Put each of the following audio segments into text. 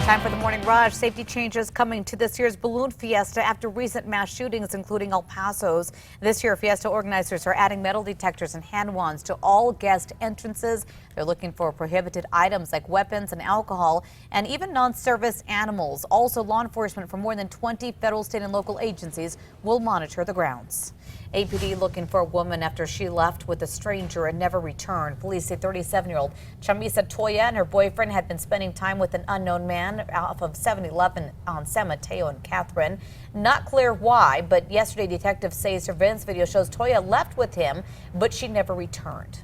Time for the morning rush. Safety changes coming to this year's balloon fiesta after recent mass shootings, including El Paso's. This year, Fiesta organizers are adding metal detectors and hand wands to all guest entrances. They're looking for prohibited items like weapons and alcohol, and even non-service animals. Also, law enforcement from more than 20 federal, state, and local agencies will monitor the grounds. APD looking for a woman after she left with a stranger and never returned. Police say 37-year-old Chamisa Toya and her boyfriend had been spending time with an unknown man off of 7-Eleven on San Mateo and Catherine. Not clear why, but yesterday detectives say surveillance video shows Toya left with him, but she never returned.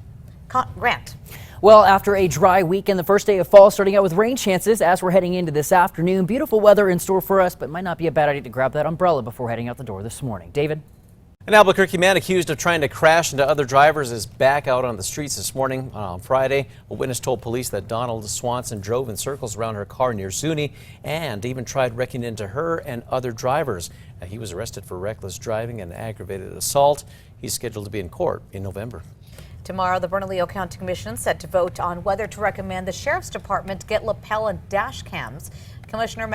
Grant. Well, after a dry weekend, the first day of fall starting out with rain chances as we're heading into this afternoon. Beautiful weather in store for us, but might not be a bad idea to grab that umbrella before heading out the door this morning. David? An Albuquerque man accused of trying to crash into other drivers is back out on the streets this morning. On Friday, a witness told police that Donald Swanson drove in circles around her car near Zuni and even tried wrecking into her and other drivers. He was arrested for reckless driving and aggravated assault. He's scheduled to be in court in November. Tomorrow, the Bernalillo County Commission is set to vote on whether to recommend the Sheriff's Department get lapel and dash cams. Commissioner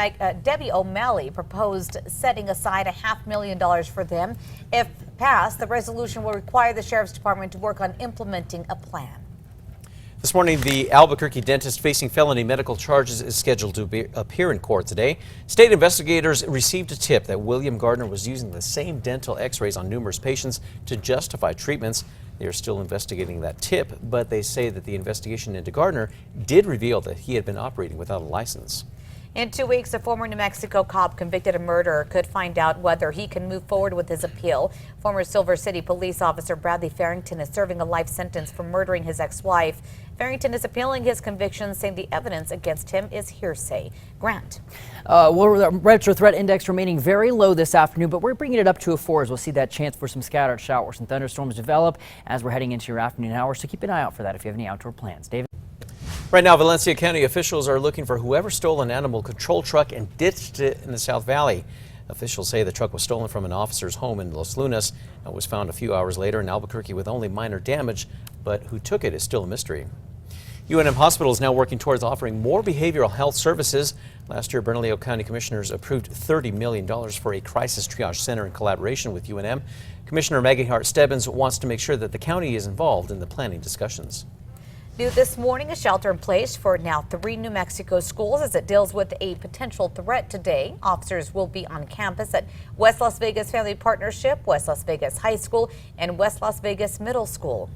Debbie O'Malley proposed setting aside $500,000 for them. If passed, the resolution will require the Sheriff's Department to work on implementing a plan. This morning, the Albuquerque dentist facing felony medical charges is scheduled to appear in court today. State investigators received a tip that William Gardner was using the same dental x-rays on numerous patients to justify treatments. They are still investigating that tip, but they say that the investigation into Gardner did reveal that he had been operating without a license. In 2 weeks, a former New Mexico cop convicted of murder could find out whether he can move forward with his appeal. Former Silver City police officer Bradley Farrington is serving a life sentence for murdering his ex-wife. Farrington is appealing his conviction, saying the evidence against him is hearsay. Grant. The retro threat index remaining very low this afternoon, but we're bringing it up to a 4 as we'll see that chance for some scattered showers and thunderstorms develop as we're heading into your afternoon hours. So keep an eye out for that if you have any outdoor plans. David? Right now, Valencia County officials are looking for whoever stole an animal control truck and ditched it in the South Valley. Officials say the truck was stolen from an officer's home in Los Lunas and was found a few hours later in Albuquerque with only minor damage, but who took it is still a mystery. UNM Hospital is now working towards offering more behavioral health services. Last year, Bernalillo County Commissioners approved $30 million for a crisis triage center in collaboration with UNM. Commissioner Maggie Hart-Stebbins wants to make sure that the county is involved in the planning discussions. New this morning, a shelter in place for now 3 New Mexico schools as it deals with a potential threat today. Officers will be on campus at West Las Vegas Family Partnership, West Las Vegas High School, and West Las Vegas Middle School.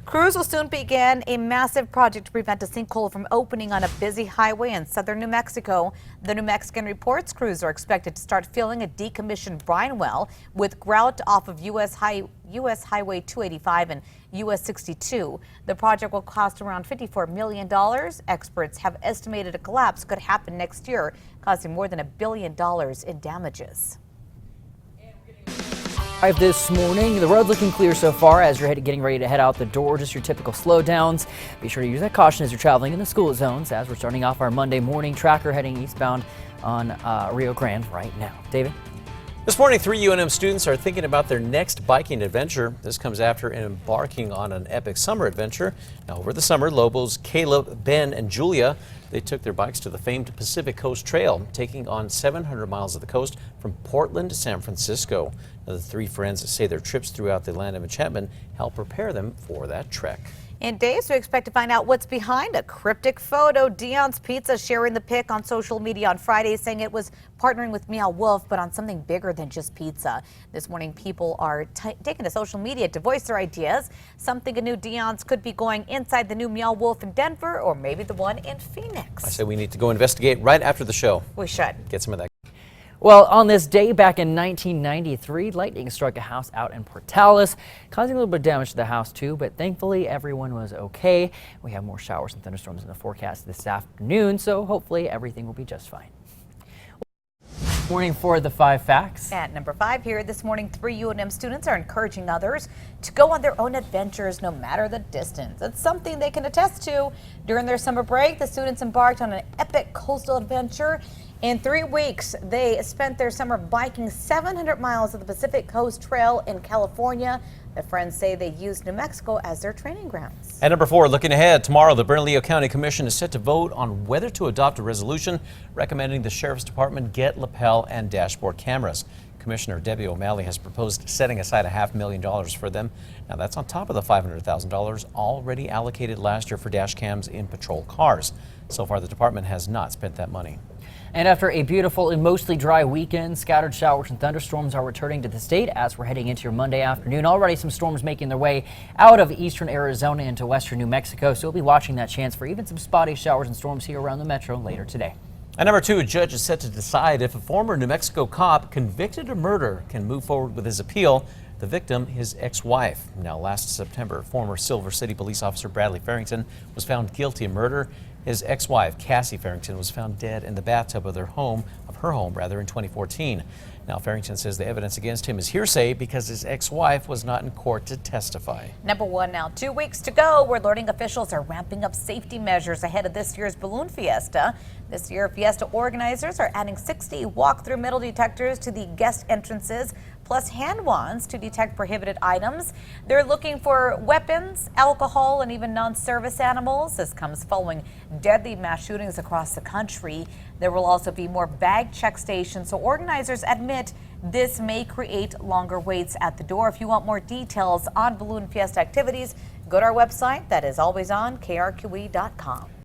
Crews will soon begin a massive project to prevent a sinkhole from opening on a busy highway in southern New Mexico. The New Mexican reports crews are expected to start filling a decommissioned brine well with grout off of U.S. Highway 285 and U.S. 62. The project will cost around $54 million. Experts have estimated a collapse could happen next year, causing more than $1 billion in damages. This morning, the road's looking clear so far as you're getting ready to head out the door. Just your typical slowdowns. Be sure to use that caution as you're traveling in the school zones as we're starting off our Monday morning tracker heading eastbound on Rio Grande right now. David? This morning, 3 UNM students are thinking about their next biking adventure. This comes after embarking on an epic summer adventure. Now, over the summer, Lobos, Caleb, Ben, and Julia, they took their bikes to the famed Pacific Coast Trail, taking on 700 miles of the coast from Portland to San Francisco. Now, the 3 friends say their trips throughout the land of enchantment help prepare them for that trek. In days, we expect to find out what's behind a cryptic photo. DION'S Pizza sharing the pic on social media on Friday, saying it was partnering with MEOW Wolf, but on something bigger than just pizza. This morning, people are taking to social media to voice their ideas. Some think a new DION'S could be going inside the new MEOW Wolf in Denver, or maybe the one in Phoenix. I say we need to go investigate right after the show. We should. Get some of that. Well, on this day back in 1993, lightning struck a house out in Portales, causing a little bit of damage to the house too, but thankfully everyone was okay. We have more showers and thunderstorms in the forecast this afternoon, so hopefully everything will be just fine. Morning for the 5 facts. At number 5 here this morning, 3 UNM students are encouraging others to go on their own adventures no matter the distance. It's something they can attest to. During their summer break, the students embarked on an epic coastal adventure. In 3 weeks, they spent their summer biking 700 miles of the Pacific Coast Trail in California. The friends say they use New Mexico as their training grounds. At number 4, looking ahead, tomorrow the Bernalillo County Commission is set to vote on whether to adopt a resolution recommending the Sheriff's Department get lapel and dashboard cameras. Commissioner Debbie O'Malley has proposed setting aside $500,000 for them. Now that's on top of the $500,000 already allocated last year for dash cams in patrol cars. So far the department has not spent that money. And after a beautiful and mostly dry weekend, scattered showers and thunderstorms are returning to the state as we're heading into your Monday afternoon. Already some storms making their way out of eastern Arizona into western New Mexico, so we'll be watching that chance for even some spotty showers and storms here around the metro later today. At number 2, a judge is set to decide if a former New Mexico cop convicted of murder can move forward with his appeal. The victim, his ex-wife. Now, last September, former Silver City police officer Bradley Farrington was found guilty of murder. His ex-wife, Cassie Farrington, was found dead in the bathtub of her home, in 2014. Now, Farrington says the evidence against him is hearsay because his ex-wife was not in court to testify. Number 1 now, 2 weeks to go. Where learning officials are ramping up safety measures ahead of this year's balloon fiesta. This year, Fiesta organizers are adding 60 walk-through metal detectors to the guest entrances, plus hand wands to detect prohibited items. They're looking for weapons, alcohol, and even non-service animals. This comes following deadly mass shootings across the country. There will also be more bag check stations, so organizers admit this may create longer waits at the door. If you want more details on Balloon Fiesta activities, go to our website. That is always on KRQE.com.